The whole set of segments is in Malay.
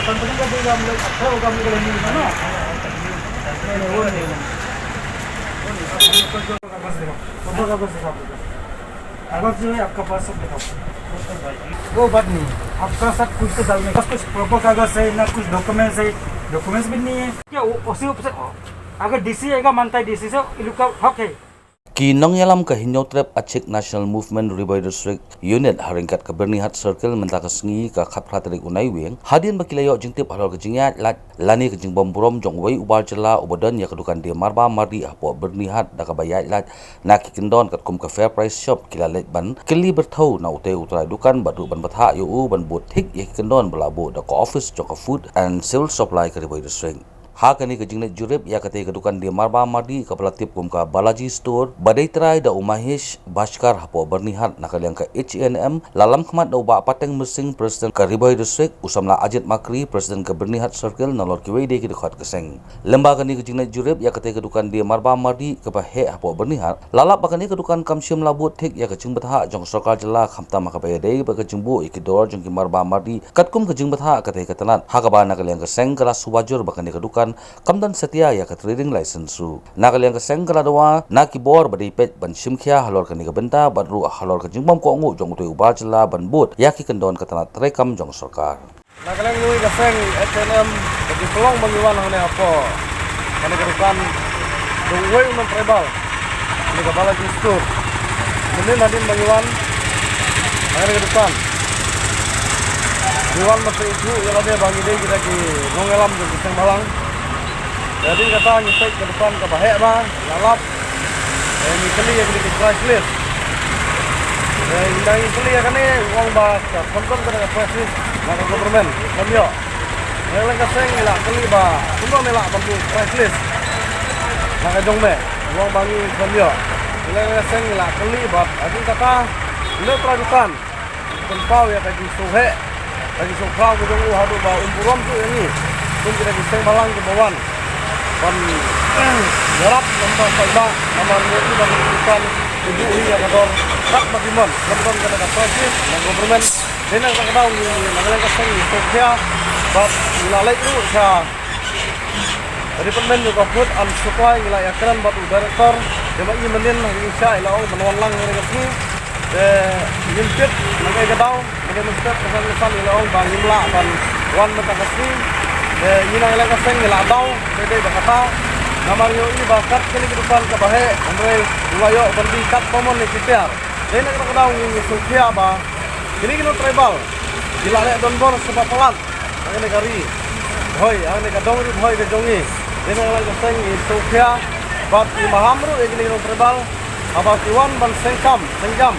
कंपनी का देगा हम लोग अच्छा होगा हम लोग लेंगे ना नहीं वो नहीं कागज दिखाओ कागज जो है आपका पास सब दिखाओ वो बात नहीं आपका सब कुछ तो डालने बस कुछ प्रॉपर कागज है ना कुछ डॉक्यूमेंट्स है डॉक्यूमेंट्स भी नहीं है क्या उसी अगर डीसी आएगा मानता है डीसी से इन लोग का हक है Ki nong yalam ka hinyo trap achik National Movement Riboy District Unit haringkat ka Bernihat Circle mentaka sengi ka khapratrik unai wing hadin bakilayo jingtip halor ka jingya lani ka jingbom burom jongwei ubal jela ubadan ya kedukan dia marba mardi apo Bernihat da ka bayat lat na kikindon kat kum ka Fair Price Shop kila let ban kili berthau na utai utrai dukan badu ban batha yu ban bot thik ya kikindon belabu da ka office joka Food and Civil Supply ka Riboy District ha kani ka jingnet jurep ya kate ka dukan dia marba mardi ka pelatip kum ka Balaji Store badai trai da Umahesh Bhaskar hapo Bernihat nakaliang ka HNM lalam khmat da uba pateng mersing President ka Riboy District usamla Ajit Makri President ka Bernihat Circle nalor ki wei de ki dekat keseng lemba kani ka jingnet jurep ya kate ka dukan dia marba mardi ka bahe hapo Bernihat lalap bakani ka dukan kamsyam labut thik ya ka jing batha jong sarkar jela khamta maka bae de ba ka jingbu ikidor jong ki marba mardi katkum ka jing batha kate ka tanat ha ka ba nakaliang ka seng kala subajur bakani ka dukan kamdan setia ya ka trading license su nakaliang ka seng kala dawa na ki bor badi pet ban simkhya halor ka ni ka benta badru halor ka jingbom ko ngu jong tu ubal jela ban bot ya ki kendon ka tanat rekam jong sarkar nakaliang lui ka seng HNM bagi pelong mangiwan hane apo kana ka dukan dongwei uman tribal ni ka Balaji Store menin hadin mangiwan kana ka dukan Iwan masih itu yang ada bagi dia kita di nongelam di Pisang Malang. Jadi kata nyisik ke depan ke bahaya mah, lalap. Ini kali yang di price list. Ini kali yang kan ni uang bah konton ke price list, nak government, kamiyo. Yang lain kaseng ngelak kali bah, semua ngelak bantu price list. Nak jongme, uang bagi kamiyo. Yang lain kaseng ngelak kali bah, jadi kata ini peradukan, tempau ya kaji suhe. Lagi sokau ke jong hadu ba umpuram tu ini tum kita di Pisang Malang ke bawan pan garap tempat salba namar ni bagi bukan ibu ini ya kador tak bagiman konton kata kata price dan government dena ka daw ni nagalang ka sang sokya ba lalai tu sa department juga Food and Supply ila yakran batu director dema i menin insya Allah menwan lang ni ni Yimpit nagai gadau nagai mustaq kesan ilaong bang imla ban wan mata kasni ina ila kaseng ila dau dede bakata namar yo ini bakat kali ke depan ke bahe andre wayo bandi kat pomon ni kitiar dene ka gadau ni sukia ba ini kino tribal gila le don bor sebab pelat ngene kari hoi ane ka dong ri hoi ke jongi dene ila kaseng ni sukia bat mahamru ini kino tribal aba kiwan ban sengjam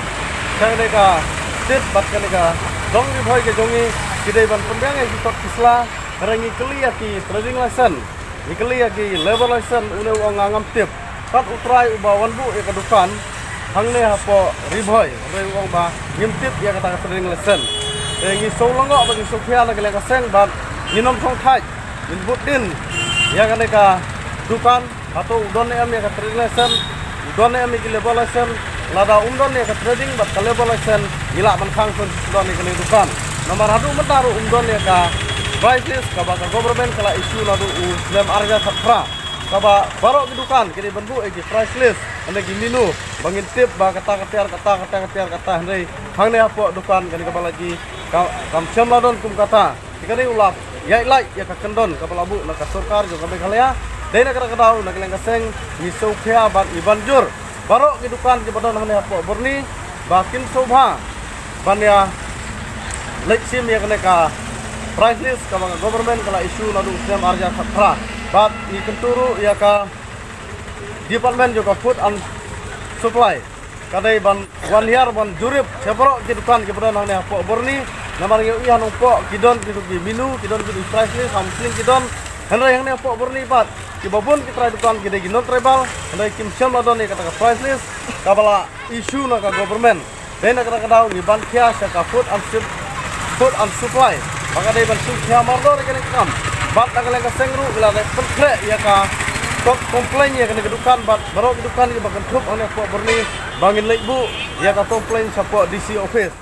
saya ka tit bat ka dong di boy ke jongi kidai ban pembang ai tot kisla rangi klia ki trading license ni klia ki labor license une wong ngam tip tat utrai ubawan bu e kadukan hangne hapo riboy re wong ba ngimtip ya kata trading license ngi solongo bagi sophia la ka seng bat ninom thong thai min butin ya ka dukan atau udon em ya ka trading license udon em ki labor license lada umdon ni ka trading bat kalebo license gila man khang sun don ni kali dukan nomor hadu mentaru umdon ni ka price list ka ba government kala issue ladu uslam arga thapra ka ba baro ki dukan kini bendu e price list ane gi menu bangin tip ba kata handai hangne apo dukan kani ka Balaji kam syam ladon kum kata kini ulap ya like ya ka kendon ka balabu na ka sarkar jo ka meghalaya dena ka kadau na keleng kaseng ni sokhya bat ibanjur baru kehidupan di badan hanya apa Berni bakin sobha banyak leksim ya kena ka price list ka bang government kala isu lalu sistem arja khatra bat ni kenturu ya ka department juga Food and Supply kadai ban wan liar ban jurip sepro kehidupan di badan hanya apa Berni namar yo iya nongpo kidon kidu minu kidon kidu price list hamsling kidon henry yang ne apa Berni bat Kibabun kita dukan kita ginon tribal, hendak kim syam ladon ni kata price list, kabala isu nak government, dena kata kadau ni ban kia saka Food and Supply, maka dia ban kia mardor kena kam, bat nak lengkap sengru, bila ada pentre ya ka, top komplain ya kena kedukan, bat baru kedukan ni bakan trup oleh Pak Berni, bangin lek bu, ya ka komplain support DC office.